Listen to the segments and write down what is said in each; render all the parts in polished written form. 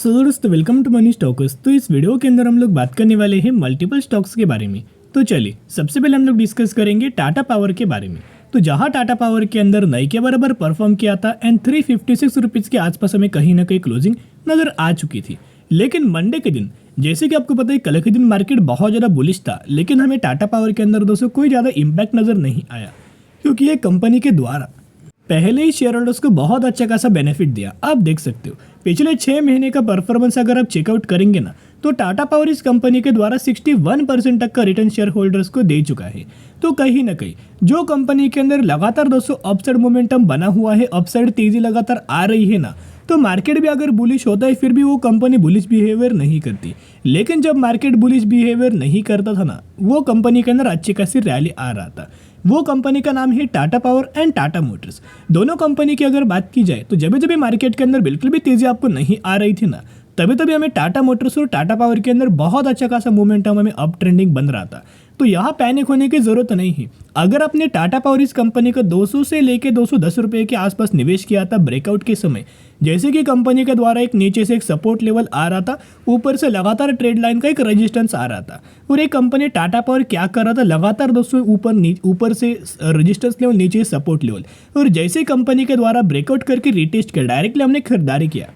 दोस्तों welcome to money stocks. तो इस वीडियो के अंदर हम लोग बात करने वाले हैं मल्टीपल स्टॉक्स के बारे में। तो चलिए सबसे पहले हम लोग डिस्कस करेंगे टाटा पावर के बारे में। तो जहां टाटा पावर के अंदर नई के बराबर परफॉर्म किया था एंड 356 रुपीज़ के आसपास हमें कहीं ना कहीं क्लोजिंग नजर आ चुकी थी। लेकिन मंडे के दिन जैसे कि आपको पता है कल के दिन मार्केट बहुत ज़्यादा बुलिश था, लेकिन हमें टाटा पावर के अंदर दोस्तों कोई ज़्यादा इम्पैक्ट नज़र नहीं आया, क्योंकि ये कंपनी के द्वारा पहले ही शेयर होल्डर्स को बहुत अच्छा खासा बेनिफिट दिया। आप देख सकते हो पिछले 6 महीने का परफॉर्मेंस अगर आप चेकआउट करेंगे ना, तो टाटा पावर इस कंपनी के द्वारा 61% तक का रिटर्न शेयर होल्डर्स को दे चुका है। तो कहीं ना कहीं जो कंपनी के अंदर लगातार दोस्तों अपसाइड मोमेंटम बना हुआ है, अपसाइड तेजी लगातार आ रही है ना, तो मार्केट भी अगर बुलिश होता है फिर भी वो कंपनी बुलिश बिहेवियर नहीं करती। लेकिन जब मार्केट बुलिश बिहेवियर नहीं करता था ना, वो कंपनी के अंदर अच्छी खासी रैली आ रहा था। वो कंपनी का नाम है Tata power and Tata Motors. दोनों कंपनी की अगर बात की जाए तो जब जब मार्केट के अंदर बिल्कुल भी तेजी आपको नहीं आ रही थी ना, तभी तभी हमें टाटा मोटर्स और टाटा पावर के अंदर बहुत अच्छा खासा मोमेंटम हमें अप ट्रेंडिंग बन रहा था। तो यहाँ पैनिक होने की जरूरत नहीं है। अगर आपने टाटा पावर इस कंपनी को 200 से लेके 210 रुपए के आसपास निवेश किया था ब्रेकआउट के समय, जैसे कि कंपनी के द्वारा एक नीचे से एक सपोर्ट लेवल आ रहा था, ऊपर से लगातार ट्रेड लाइन का एक रेजिस्टेंस आ रहा था, और एक कंपनी टाटा पावर क्या कर रहा था, लगातार दोस्तों ऊपर से रेजिस्टेंस लेवल, नीचे सपोर्ट लेवल, और जैसे कंपनी के द्वारा ब्रेकआउट करके रिटेस्ट किया, डायरेक्टली हमने खरीदारी किया।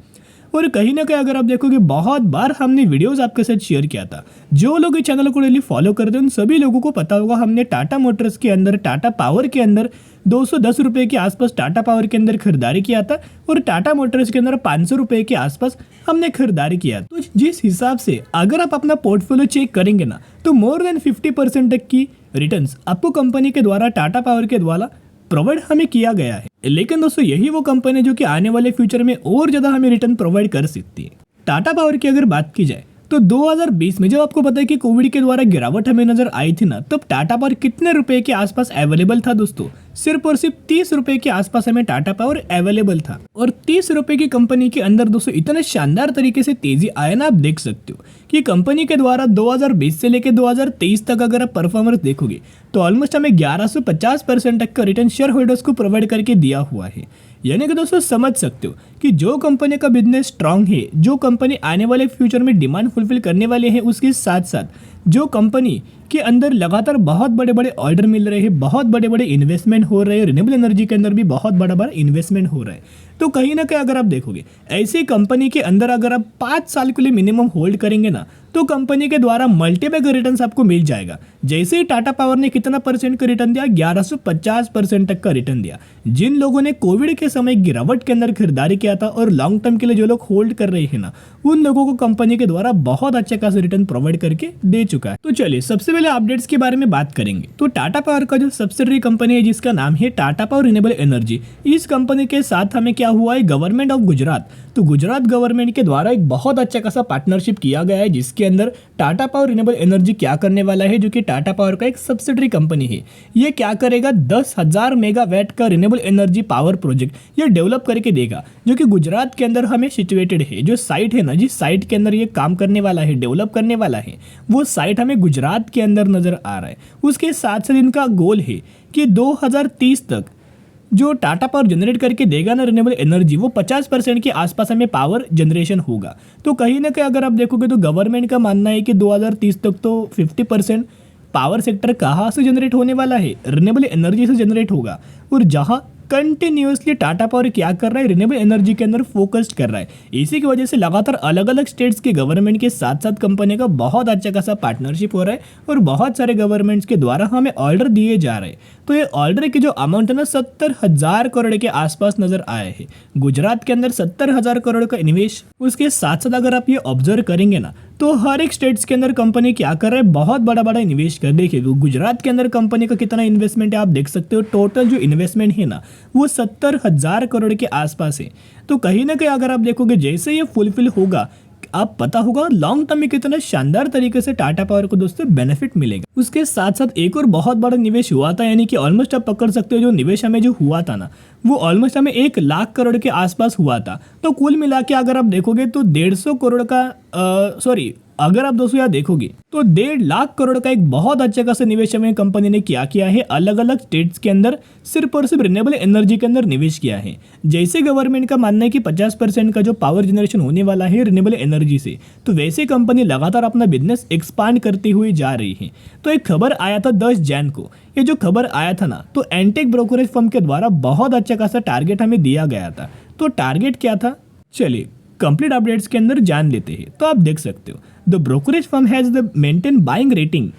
और कहीं ना कहीं अगर आप देखोगे बहुत बार हमने वीडियोस आपके साथ शेयर किया था। जो लोग इस चैनल को डेली फॉलो करते हैं उन सभी लोगों को पता होगा हमने टाटा मोटर्स के अंदर, टाटा पावर के अंदर 210 रुपए के आसपास टाटा पावर के अंदर खरीदारी किया था, और टाटा मोटर्स के अंदर 500 रुपए के आसपास हमने खरीदारी किया। तो जिस हिसाब से अगर आप अपना पोर्टफोलियो चेक करेंगे ना, तो मोर देन 50% तक की रिटर्न्स आपको कंपनी के द्वारा, टाटा पावर के द्वारा प्रोवाइड हमें किया गया है। लेकिन दोस्तों यही वो कंपनी जो कि आने वाले फ्यूचर में और ज़्यादा हमें रिटर्न प्रोवाइड कर सकती है। टाटा पावर की अगर बात की जाए तो 2020 में जब आपको पता है कि कोविड के द्वारा गिरावट हमें नजर आई थी ना, तब टाटा पावर कितने रुपए के आसपास अवेलेबल था दोस्तों? सिर्फ और सिर्फ 30 रुपए के आसपास हमें टाटा पावर अवेलेबल था। और 30 रुपए की कंपनी के अंदर दोस्तों इतना शानदार तरीके से तेजी आया ना, आप देख सकते हो कि कंपनी के द्वारा 2020 से लेकर 2023 तक अगर आप परफॉर्मेंस देखोगे तो ऑलमोस्ट हमें 1150% तक का रिटर्न शेयर होल्डर्स को प्रोवाइड करके दिया हुआ है। यानी कि दोस्तों समझ सकते हो कि जो कंपनी का बिजनेस स्ट्रांग है, जो कंपनी आने वाले फ्यूचर में डिमांड फुलफिल करने वाले हैं, उसके साथ साथ जो कंपनी के अंदर लगातार बहुत बड़े बड़े ऑर्डर मिल रहे हैं, बहुत बड़े बड़े इन्वेस्टमेंट हो रहे हैं, रिन्यूएबल एनर्जी के अंदर भी बहुत बड़ा बड़ा इन्वेस्टमेंट हो रहा है। तो कहीं ना कहीं अगर आप देखोगे ऐसी कंपनी के अंदर अगर आप 5 साल के लिए मिनिमम होल्ड करेंगे ना, तो कंपनी के द्वारा मल्टीपल का रिटर्न आपको मिल जाएगा। जैसे ही टाटा पावर ने कितना परसेंट का रिटर्न दिया, 1150% तक का रिटर्न दिया। जिन लोगों ने कोविड के समय गिरावट के अंदर खरीदारी किया था और लॉन्ग टर्म के लिए जो लोग होल्ड कर रहे हैं ना, उन लोगों को कंपनी के द्वारा बहुत अच्छा खासा रिटर्न प्रोवाइड करके दे चुका है। तो चलिए सबसे पहले अपडेट्स के बारे में बात करेंगे। तो टाटा पावर का जो सब्सिडरी कंपनी है जिसका नाम है टाटा पावर रिन्यूएबल एनर्जी, इस कंपनी के साथ हमें क्या हुआ है, गवर्नमेंट ऑफ गुजरात, तो गुजरात गवर्नमेंट के द्वारा एक बहुत अच्छा खासा पार्टनरशिप किया गया है, जिसके अंदर टाटा पावर रिन्यूएबल एनर्जी क्या करने वाला है, जो कि टाटा पावर का एक सब्सिडरी कंपनी है। ये क्या करेगा, 10,000 मेगावाट का रिन्यूएबल एनर्जी पावर प्रोजेक्ट ये डेवलप करके देगा, जो कि गुजरात के अंदर हमें सिचुएटेड है। जो साइट है ना, जिस साइट के अंदर ये काम करने वाला है, डेवलप करने वाला है, वो साइट हमें गुजरात के अंदर नजर आ रहा है। उसके साथ साथ इनका गोल है कि 2030 तक जो टाटा पावर जनरेट करके देगा ना रिन्यूएबल एनर्जी, वो 50% के आसपास हमें पावर जनरेशन होगा। तो कहीं ना कहीं अगर आप देखोगे तो गवर्नमेंट का मानना है कि 2030 तक तो 50% पावर सेक्टर कहाँ से जनरेट होने वाला है, रिन्यूएबल एनर्जी से जनरेट होगा। और जहाँ कंटिन्यूसली टाटा पावर क्या कर रहा है, रिन्यूएबल एनर्जी के अंदर फोकस्ड कर रहा है। इसी की वजह से लगातार अलग अलग स्टेट्स के गवर्नमेंट के साथ साथ कंपनी का बहुत अच्छा खासा पार्टनरशिप हो रहा है, और बहुत सारे गवर्नमेंट्स के द्वारा हमें ऑर्डर दिए जा रहे हैं। तो ये ऑर्डर की जो अमाउंट है ना, 70,000 करोड़ के आसपास नजर आए हैं। गुजरात के अंदर 70,000 करोड़ का निवेश। उसके साथ साथ अगर आप ये ऑब्जर्व करेंगे ना, तो हर एक स्टेट्स के अंदर कंपनी क्या कर रहा है, बहुत बड़ा बड़ा निवेश कर। देखिए गुजरात के अंदर कंपनी का कितना इन्वेस्टमेंट है आप देख सकते हो। टोटल जो इन्वेस्टमेंट है ना, वो 70,000 करोड़ के आसपास है। तो कहीं ना कहीं अगर आप देखोगे जैसे ये फुलफिल होगा, आप पता होगा लॉन्ग टर्म में कितना शानदार तरीके से टाटा पावर को दोस्तों बेनिफिट मिलेगा। उसके साथ साथ एक और बहुत बड़ा निवेश हुआ था, यानी कि ऑलमोस्ट आप पकड़ सकते हो जो निवेश हमें जो हुआ था ना, वो ऑलमोस्ट हमें 1 लाख करोड़ के आसपास हुआ था। तो कुल मिला के अगर आप देखोगे तो 150 करोड़ का अगर आप दोस्तों यहाँ देखोगे तो 1.5 लाख करोड़ का एक बहुत अच्छा खासा निवेश हमें कंपनी ने किया है अलग अलग स्टेट्स के अंदर, सिर्फ और सिर्फ रिन्यूएबल एनर्जी के अंदर निवेश किया है। जैसे गवर्नमेंट का मानना है कि 50% का जो पावर जनरेशन होने वाला है रिन्यूएबल एनर्जी से, तो वैसे कंपनी लगातार अपना बिजनेस एक्सपांड करती हुई जा रही है। तो एक खबर आया था 10 जैन को, ये जो खबर आया था ना, तो एंटेक ब्रोकरेज फर्म के द्वारा बहुत अच्छा खासा टारगेट हमें दिया गया था। तो टारगेट क्या था, चलिए कंप्लीट अपडेट्स के अंदर जान लेते हैं। तो आप देख सकते हो the brokerage firm has the maintain buying rating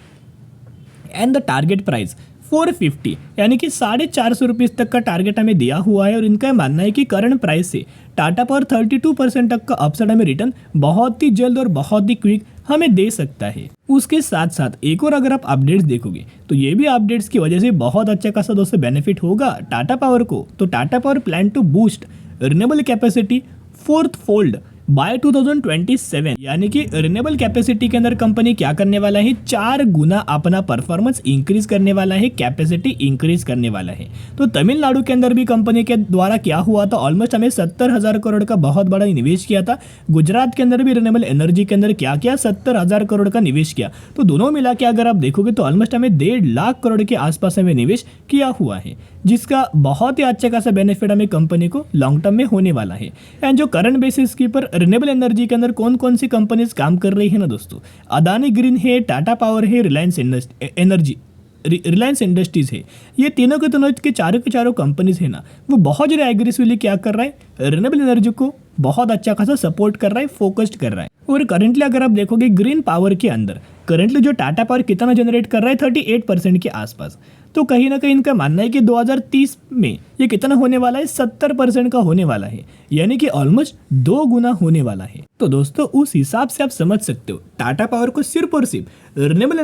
and the target price 450, यानी कि 450 रुपीज़ तक का टारगेट हमें दिया हुआ है। और इनका मानना है कि करंट प्राइस से टाटा पावर 32% तक का अपसाइड हमें रिटर्न बहुत ही जल्द और बहुत ही क्विक हमें दे सकता है। उसके साथ साथ एक और अगर आप अपडेट्स देखोगे तो ये भी अपडेट्स की वजह से बहुत अच्छा खासा दोस्तों बेनिफिट होगा टाटा पावर को। तो Tata power plan to boost renewable capacity 4th fold by 2027, यानी कि रिन्यूएबल कैपेसिटी के अंदर कंपनी क्या करने वाला है, 4 गुना अपना परफॉर्मेंस इंक्रीज करने वाला है, कैपेसिटी इंक्रीज करने वाला है। तो तमिलनाडु के अंदर भी कंपनी के द्वारा क्या हुआ था, ऑलमोस्ट हमें 70,000 करोड़ का बहुत बड़ा निवेश किया था। गुजरात के अंदर भी रिन्यूएबल एनर्जी के अंदर क्या किया, 70,000 करोड़ का निवेश किया। तो दोनों मिला के अगर आप देखोगे तो ऑलमोस्ट हमें 1.5 लाख करोड़ के आसपास हमें निवेश किया हुआ है, जिसका बहुत ही अच्छा खासा बेनिफिट हमें कंपनी को लॉन्ग टर्म में होने वाला है। एंड जो करंट बेसिस के ऊपर रिन्यूएबल एनर्जी के अंदर कौन कौन सी कंपनीज काम कर रही है ना दोस्तों, अदानी ग्रीन है, टाटा पावर है, रिलायंस इंडस्ट्रीज है। ये तीनों के चारों कंपनीज है ना, वो बहुत ज़्यादा एग्रेसिवली क्या कर रहा है, रिन्यूएबल एनर्जी को बहुत अच्छा खासा सपोर्ट कर रहा है, फोकस्ड कर रहा है। और करंटली अगर आप देखोगे ग्रीन पावर के अंदर करंटली जो टाटा पावर कितना जनरेट कर रहा है, 38% के आसपास। तो कहीं ना कहीं इनका मानना है कि 2030 में ये कितना होने वाला है, 70% का होने वाला है, यानी कि ऑलमोस्ट 2 गुना होने वाला है। तो दोस्तों उस हिसाब से आप समझ सकते हो टाटा पावर को सिर्फ और सिर्फ रिन्यूएबल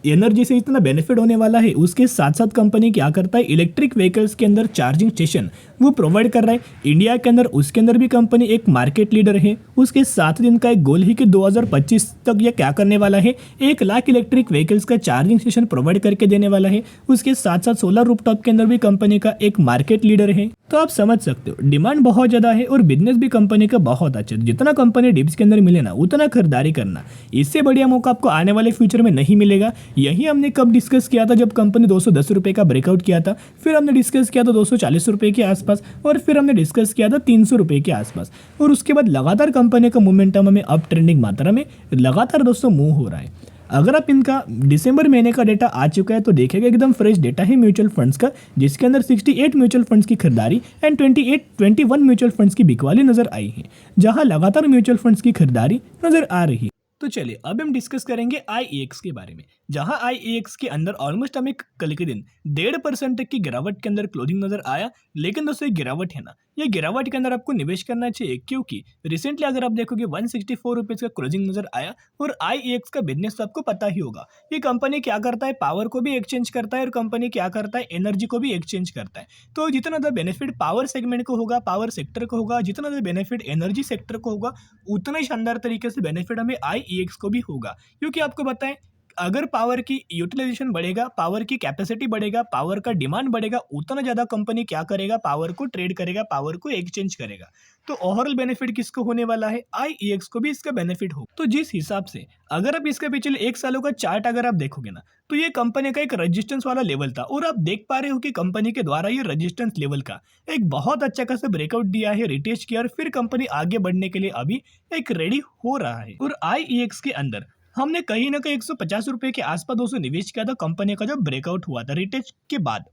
एनर्जी से इतना बेनिफिट होने वाला है। उसके साथ साथ कंपनी क्या करता है, इलेक्ट्रिक व्हीकल्स के अंदर चार्जिंग स्टेशन वो प्रोवाइड कर रहा है इंडिया के अंदर। उसके अंदर भी कंपनी एक मार्केट लीडर है। उसके साथ ही इनका एक गोल है कि 2025 तक ये क्या करने वाला है, 1 लाख इलेक्ट्रिक व्हीकल्स का चार्जिंग स्टेशन प्रोवाइड करके देने वाला है। उसके साथ साथ सोलर रूफटॉप के अंदर भी कंपनी का एक मार्केट लीडर है। तो आप समझ सकते हो डिमांड बहुत ज्यादा है और बिजनेस भी कंपनी का बहुत अच्छा है। जितना कंपनी डिप्स के अंदर मिले ना, उतना खरीदारी करना, इससे बढ़िया मौका आपको आने वाले फ्यूचर में नहीं मिलेगा। यही हमने कब डिस्कस किया था, जब कंपनी 210 रुपए का ब्रेकआउट किया था, फिर हमने डिस्कस किया था 240 रुपए के आसपास, और फिर हमने डिस्कस किया था 300 रुपए के आसपास। और उसके बाद लगातार कंपनी का मोमेंटम हमें अप ट्रेंडिंग मात्रा में लगातार दोस्तों मूव हो रहा है। अगर आप इनका दिसंबर महीने का डेटा आ चुका है तो देखेगा एकदम फ्रेश डेटा है म्यूचुअल फंड्स का, जिसके अंदर 68 म्यूचुअल फंड्स की खरीदारी एंड 21 म्यूचुअल फंड्स की बिकवाली नजर आई है, जहां लगातार म्यूचुअल फंड्स की खरीदारी नजर आ रही है। तो चलिए अब हम डिस्कस करेंगे IEX के बारे में, जहां IEX के अंदर ऑलमोस्ट हमें कल के दिन 1.5% तक की गिरावट के अंदर क्लोजिंग नजर आया। लेकिन दोस्तों ये गिरावट है ना, ये गिरावट के अंदर आपको निवेश करना चाहिए, क्योंकि रिसेंटली अगर आप देखोगे 164 रुपीज का क्लोजिंग नजर आया। और IEX का बिजनेस तो आपको पता ही होगा, ये कंपनी क्या करता है, पावर को भी एक्सचेंज करता है और कंपनी क्या करता है, एनर्जी को भी एक्सचेंज करता है। तो जितना ज़्यादा बेनिफिट पावर सेगमेंट को होगा, पावर सेक्टर को होगा, जितना ज़्यादा बेनिफिट एनर्जी सेक्टर को होगा, उतना ही शानदार तरीके से बेनिफिट हमें IEX को भी होगा। क्योंकि आपको बताएं, अगर पावर की यूटिलाइजेशन बढ़ेगा, पावर की कैपेसिटी बढ़ेगा, पावर का डिमांड बढ़ेगा, उतना ज़्यादा कंपनी क्या करेगा, पावर को ट्रेड करेगा, पावर को एक्सचेंज करेगा। तो ओवरऑल बेनिफिट किसको होने वाला है, IEX को भी इसका बेनिफिट हो। तो जिस हिसाब से अगर आप इसके पिछले 1 सालों का चार्ट अगर आप देखोगे ना, तो ये कंपनी का एक रेजिस्टेंस वाला लेवल था, और आप देख पा रहे हो कि कंपनी के द्वारा ये रेजिस्टेंस लेवल का एक बहुत अच्छा खासा ब्रेकआउट दिया है, रिटेस्ट किया, और फिर कंपनी आगे बढ़ने के लिए अभी एक रेडी हो रहा है। और IEX के अंदर हमने कहीं ना कहीं 150 रुपए के आसपास दोस्तों निवेश किया था कंपनी का, जब ब्रेकआउट हुआ था रिटेस्ट के बाद।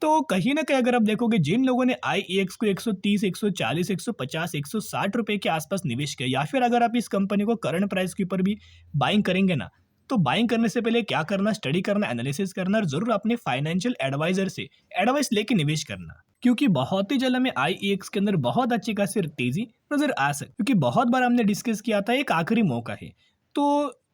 तो कहीं ना कहीं अगर आप देखोगे, जिन लोगों ने IEX को 130, 140, 150, 160 रुपए के आसपास निवेश किया, या फिर अगर आप इस कंपनी को करंट प्राइस के ऊपर भी बाइंग करेंगे ना, तो बाइंग करने से पहले क्या करना, स्टडी करना, एनालिसिस करना, और जरूर अपने फाइनेंशियल एडवाइजर से एडवाइस लेके निवेश करना। क्योंकि बहुत ही जल्द हमें IEX के अंदर बहुत अच्छी खासी तेजी नजर आ सकती, क्योंकि बहुत बार हमने डिस्कस किया था, एक आखिरी मौका है। तो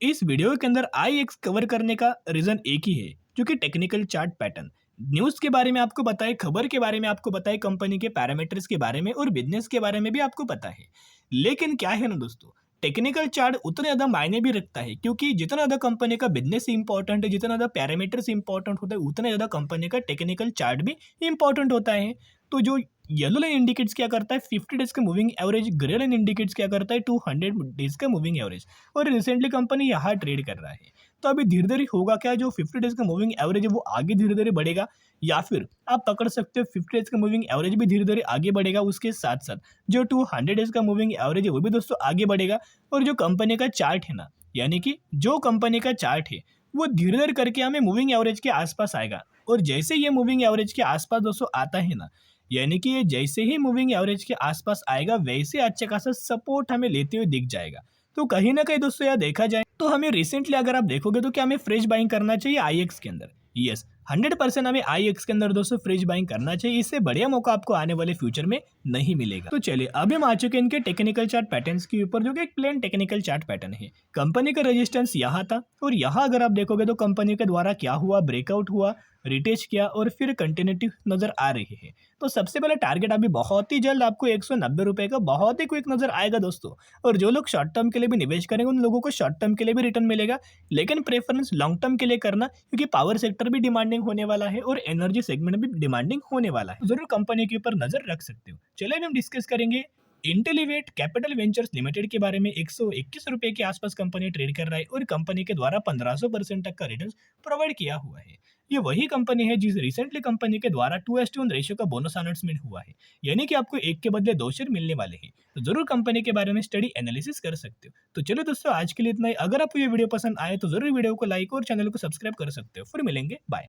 इस वीडियो के अंदर IEX कवर करने का रीजन एक ही है, जो कि टेक्निकल चार्ट पैटर्न, न्यूज़ के बारे में आपको बताए, खबर के बारे में आपको बताए, कंपनी के पैरामीटर्स के बारे में और बिजनेस के बारे में भी आपको पता है। लेकिन क्या है ना दोस्तों, टेक्निकल चार्ट उतना ज़्यादा मायने भी रखता है, क्योंकि जितना ज़्यादा कंपनी का बिजनेस इंपॉर्टेंट है, जितना ज़्यादा पैरामीटर्स इंपॉर्टेंट होता है, उतना ज़्यादा कंपनी का टेक्निकल चार्ट भी इंपॉर्टेंट होता है। तो जो येलो लाइन इंडिकेट्स क्या करता है 50 डेज का moving average, grey line indicates क्या करता है 200 डेज का मूविंग एवरेज। और रिसेंटली कंपनी यहाँ ट्रेड कर रहा है। तो अभी धीरे धीरे होगा क्या, जो 50 डेज का मूविंग एवरेज है वो आगे धीरे धीरे बढ़ेगा, या फिर आप पकड़ सकते हो 50 डेज का मूविंग एवरेज भी धीरे धीरे आगे बढ़ेगा, उसके साथ साथ जो 200 डेज का मूविंग एवरेज है वो भी दोस्तों आगे बढ़ेगा। और जो कंपनी का चार्ट है ना, यानी कि जो कंपनी का चार्ट है वो धीरे धीरे करके हमें मूविंग एवरेज के आसपास आएगा। और जैसे ये मूविंग एवरेज के आसपास दोस्तों आता है ना, यानी कि ये जैसे ही मूविंग एवरेज के आसपास आएगा वैसे अच्छा खासा सपोर्ट हमें लेते हुए दिख जाएगा। तो कहीं ना कहीं दोस्तों यार देखा जाए तो हमें रिसेंटली अगर आप देखोगे तो क्या हमें फ्रेश बाइंग करना चाहिए आईएक्स के अंदर? यस, 100% हमें आईएक्स के अंदर दोस्तों फ्रेश बाइंग करना चाहिए। इससे बढ़िया मौका आपको आने वाले फ्यूचर में नहीं मिलेगा। तो चलिए अभी हम आ चुके हैं इनके टेक्निकल चार्ट पैटर्न्स के ऊपर, जो कि एक प्लेन टेक्निकल चार्ट पैटर्न है। कंपनी का रेजिस्टेंस यहाँ था, और यहाँ अगर आप देखोगे तो कंपनी के द्वारा क्या हुआ, ब्रेकआउट हुआ, रिटेस्ट किया और फिर कंटिन्यूटी नजर आ रही है। तो सबसे पहले टारगेट अभी बहुत ही जल्द आपको 190 रुपए का बहुत ही क्विक नजर आएगा दोस्तों। और जो लोग शॉर्ट टर्म के लिए भी निवेश करेंगे उन लोगों को शॉर्ट टर्म के लिए भी रिटर्न मिलेगा, लेकिन प्रेफरेंस लॉन्ग टर्म के लिए करना, क्योंकि पावर सेक्टर भी डिमांडिंग होने वाला है और एनर्जी सेगमेंट भी डिमांडिंग होने वाला है। तो जरूर कंपनी के ऊपर नजर रख सकते हो। चलिए अभी हम डिस्कस करेंगे इंटेलीवेट कैपिटल वेंचर्स लिमिटेड के बारे में। 121 रुपए के आसपास कंपनी ट्रेड कर रहा है और कंपनी के द्वारा 1500% तक का रिटर्न प्रोवाइड किया हुआ है। ये वही कंपनी है जिस रिसेंटली कंपनी के द्वारा 2:1 रेशियो का बोनस अनाउंसमेंट हुआ है, यानी कि आपको एक के बदले 2 शेयर मिलने वाले हैं। तो जरूर कंपनी के बारे में स्टडी एनालिसिस कर सकते हो। तो चलो दोस्तों आज के लिए इतना ही। अगर आपको ये वीडियो पसंद आए तो जरूर वीडियो को लाइक और चैनल को सब्सक्राइब कर सकते हो। फिर मिलेंगे, बाय।